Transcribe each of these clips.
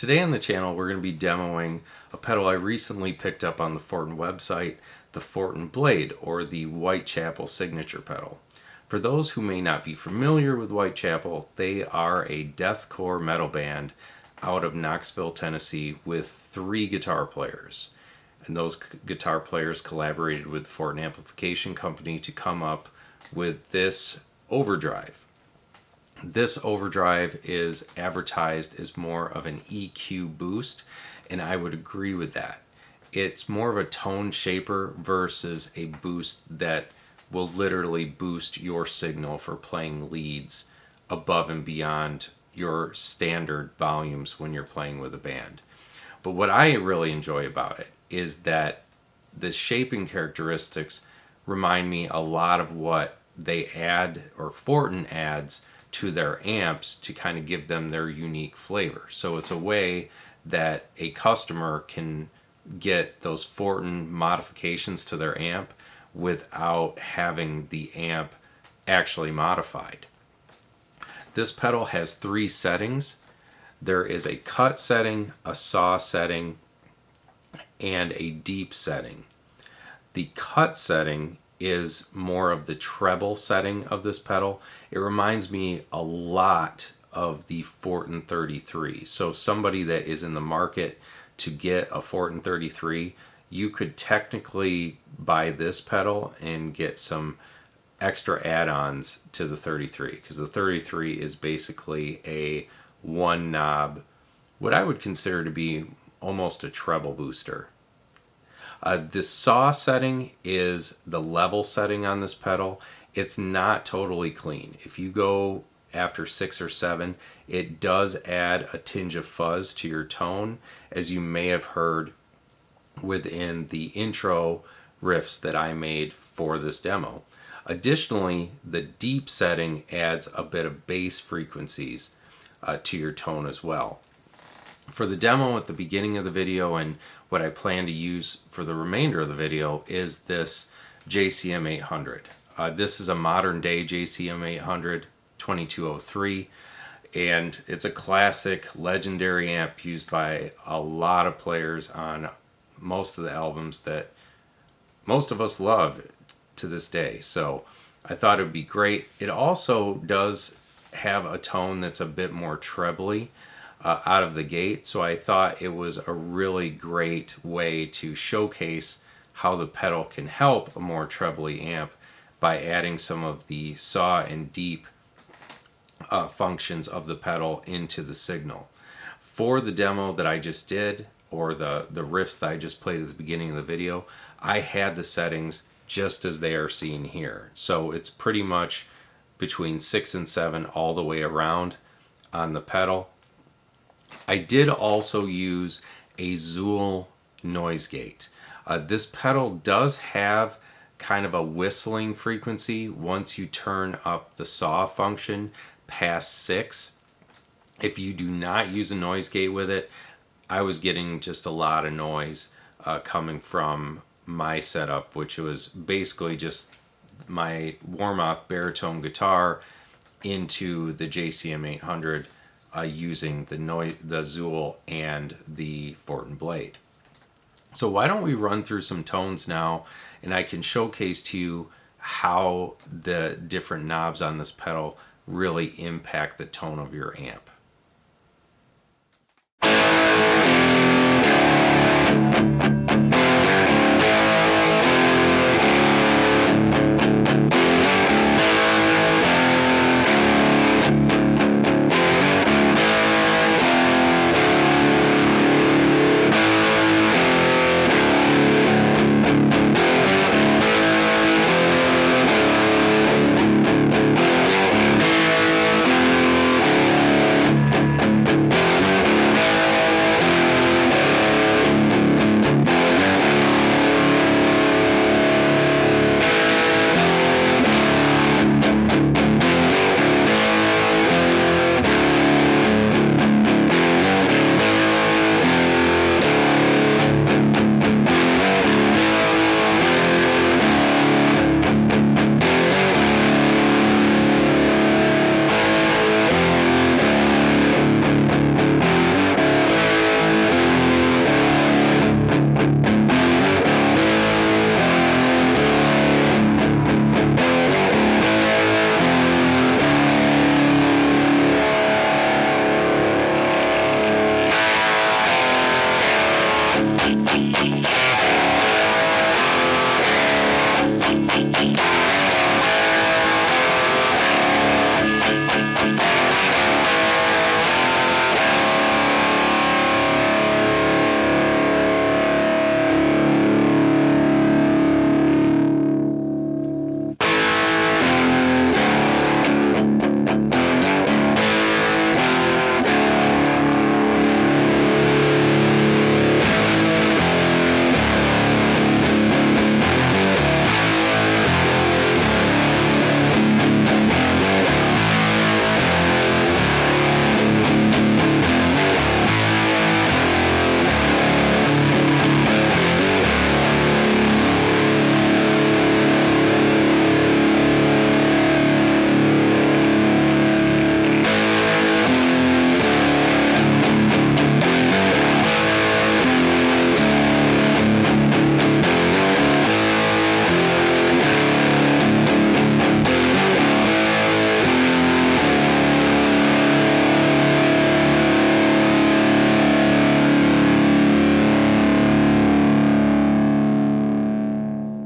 Today on the channel we're going to be demoing a pedal I recently picked up on the Fortin website, the Fortin Blade, or the Whitechapel Signature Pedal. For those who may not be familiar with Whitechapel, they are a deathcore metal band out of Knoxville, Tennessee with 3 guitar players. And those guitar players collaborated with the Fortin Amplification company to come up with this overdrive. This overdrive is advertised as more of an EQ boost, and I would agree with that. It's more of a tone shaper versus a boost that will literally boost your signal for playing leads above and beyond your standard volumes when you're playing with a band. But what I really enjoy about it is that the shaping characteristics remind me a lot of what they add, or Fortin adds, to their amps to kind of give them their unique flavor. So it's a way that a customer can get those Fortin modifications to their amp without having the amp actually modified. This pedal has 3 settings. There is a cut setting, a saw setting, and a deep setting. The cut setting is more of the treble setting of this pedal. It reminds me a lot of the Fortin 33. So somebody that is in the market to get a Fortin 33, you could technically buy this pedal and get some extra add-ons to the 33, because the 33 is basically a one knob, what I would consider to be almost a treble booster. The saw setting is the level setting on this pedal. It's not totally clean. If you go after 6 or 7, it does add a tinge of fuzz to your tone, as you may have heard within the intro riffs that I made for this demo. Additionally, the deep setting adds a bit of bass frequencies to your tone as well. For the demo at the beginning of the video, and what I plan to use for the remainder of the video, is this JCM 800. This is a modern day JCM 800 2203, and it's a classic legendary amp used by a lot of players on most of the albums that most of us love to this day. So I thought it would be great. It also does have a tone that's a bit more trebly out of the gate, so I thought it was a really great way to showcase how the pedal can help a more trebly amp by adding some of the saw and deep functions of the pedal into the signal. For the demo that I just did, or the riffs that I just played at the beginning of the video, I had the settings just as they are seen here. So it's pretty much between 6 and 7 all the way around on the pedal. I did also use a Zool noise gate. This pedal does have kind of a whistling frequency once you turn up the saw function past 6. If you do not use a noise gate with it, I was getting just a lot of noise coming from my setup, which was basically just my Warmoth baritone guitar into the JCM 800 using the Zool and the Fortin Blade. So why don't we run through some tones now, and I can showcase to you how the different knobs on this pedal really impact the tone of your amp.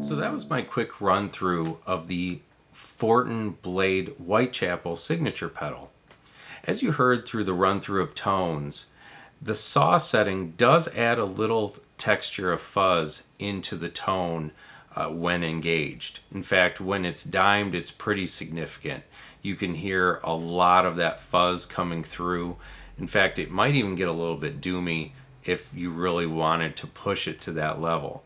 So that was my quick run through of the Fortin Blade Whitechapel Signature Pedal. As you heard through the run through of tones, the saw setting does add a little texture of fuzz into the tone when engaged. In fact, when it's dimed, it's pretty significant. You can hear a lot of that fuzz coming through. In fact, it might even get a little bit doomy if you really wanted to push it to that level.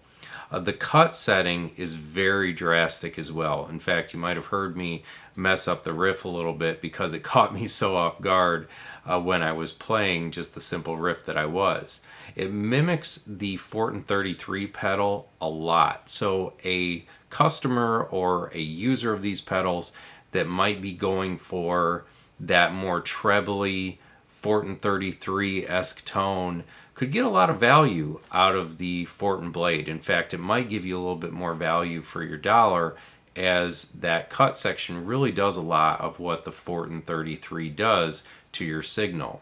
The cut setting is very drastic as well. In fact, you might have heard me mess up the riff a little bit because it caught me so off guard when I was playing just the simple riff that I was. It mimics the Fortin 33 pedal a lot. So a customer or a user of these pedals that might be going for that more trebly Fortin 33-esque tone could get a lot of value out of the Fortin Blade. In fact, it might give you a little bit more value for your dollar, as that cut section really does a lot of what the Fortin 33 does to your signal.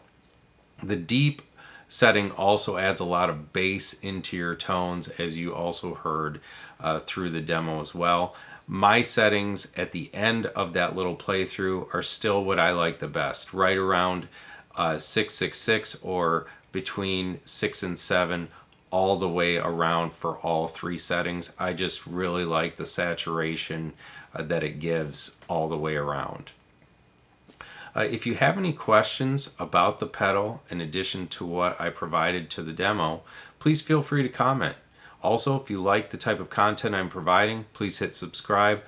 The deep setting also adds a lot of bass into your tones, as you also heard through the demo as well. My settings at the end of that little playthrough are still what I like the best, right around 666 or between 6 and 7, all the way around for all three settings. I just really like the saturation that it gives all the way around. If you have any questions about the pedal in addition to what I provided to the demo, please feel free to comment. Also, if you like the type of content I'm providing, please hit subscribe.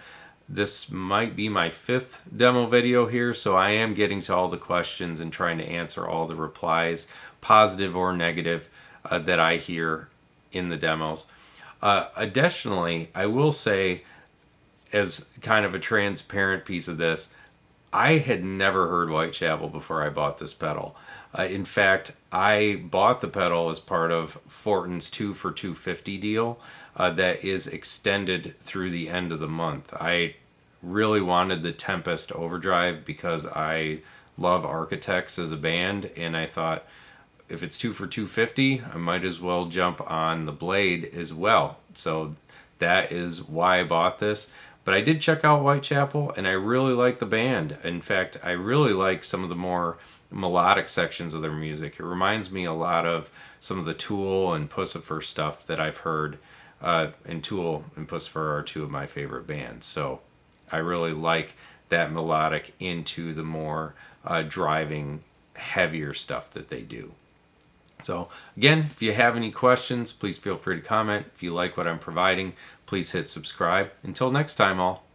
This might be my 5th demo video here, so I am getting to all the questions and trying to answer all the replies, positive or negative, that I hear in the demos. Additionally, I will say, as kind of a transparent piece of this, I had never heard Whitechapel before I bought this pedal. In fact, I bought the pedal as part of Fortin's 2 for $250 deal that is extended through the end of the month. I really wanted the Tempest Overdrive because I love Architects as a band, and I thought if it's 2 for $250, I might as well jump on the Blade as well. So that is why I bought this. But I did check out Whitechapel, and I really like the band. In fact, I really like some of the more melodic sections of their music. It reminds me a lot of some of the Tool and Pussifer stuff that I've heard. And Tool and Pussifer are two of my favorite bands. So I really like that melodic into the more driving, heavier stuff that they do. So again, if you have any questions, please feel free to comment. If you like what I'm providing, please hit subscribe. Until next time, all.